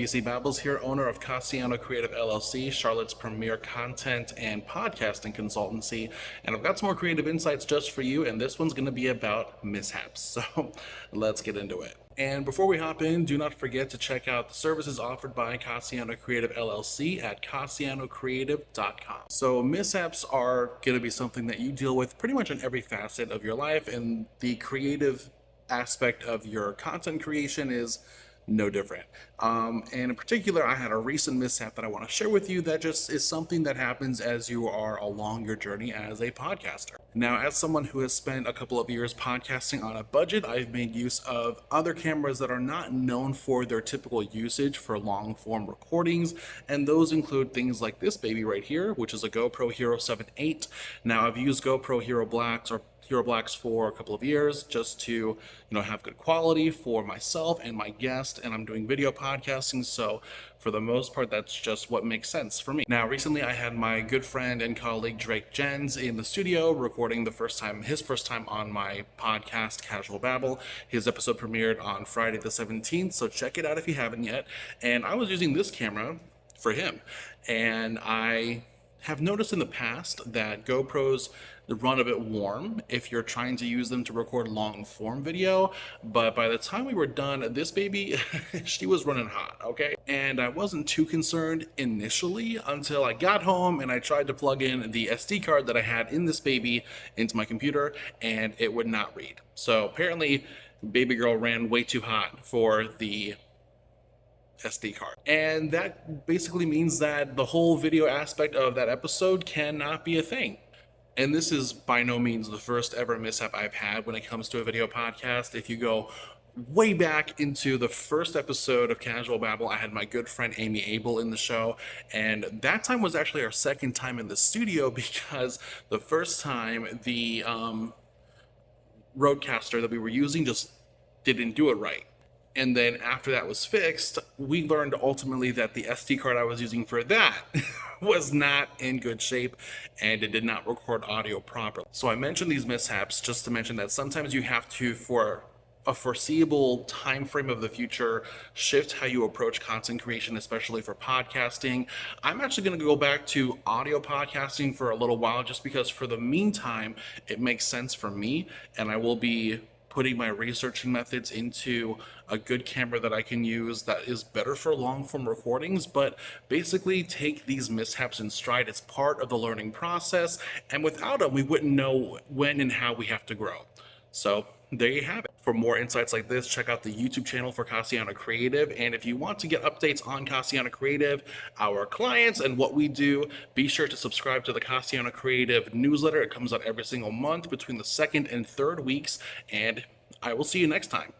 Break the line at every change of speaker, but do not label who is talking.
DC Babbles here, owner of Cassiano Creative LLC, Charlotte's premier content and podcasting consultancy. And I've got some more creative insights just for you, and this one's going to be about mishaps. So let's get into it. And before we hop in, do not forget to check out the services offered by Cassiano Creative LLC at CassianoCreative.com. So mishaps are going to be something that you deal with pretty much in every facet of your life, and the creative aspect of your content creation is no different. And in particular, I had a recent mishap that I want to share with you that just is something that happens as you are along your journey as a podcaster. Now, as someone who has spent a couple of years podcasting on a budget, I've made use of other cameras that are not known for their typical usage for long form recordings, and those include things like this baby right here, which is a GoPro Hero 7.8. Now, I've used GoPro Hero Blacks for a couple of years just to have good quality for myself and my guest, and I'm doing video podcasting, so for the most part that's just what makes sense for me. Now recently I had my good friend and colleague Drake Jens in the studio recording his first time on my podcast Casual Babble. His episode premiered on Friday the 17th, so check it out if you haven't yet. And I was using this camera for him, and I have noticed in the past that GoPros run a bit warm if you're trying to use them to record long form video, but by the time we were done, this baby, she was running hot, okay? And I wasn't too concerned initially until I got home and I tried to plug in the SD card that I had in this baby into my computer, and it would not read. So apparently, baby girl ran way too hot for the SD card. And that basically means that the whole video aspect of that episode cannot be a thing. And this is by no means the first ever mishap I've had when it comes to a video podcast. If you go way back into the first episode of Casual Babble, I had my good friend Amy Abel in the show, and that time was actually our second time in the studio because the first time the Rodecaster that we were using just didn't do it right. And then after that was fixed, we learned ultimately that the SD card I was using for that was not in good shape, and it did not record audio properly. So I mentioned these mishaps just to mention that sometimes you have to, for a foreseeable time frame of the future, shift how you approach content creation, especially for podcasting. I'm actually going to go back to audio podcasting for a little while just because for the meantime, it makes sense for me, and I will be putting my researching methods into a good camera that I can use that is better for long form recordings, but basically take these mishaps in stride. It's part of the learning process, and without them, we wouldn't know when and how we have to grow. So there you have it. For more insights like this, check out the YouTube channel for Cassiano Creative. And if you want to get updates on Cassiano Creative, our clients, and what we do, be sure to subscribe to the Cassiano Creative newsletter. It comes out every single month between the second and third weeks. And I will see you next time.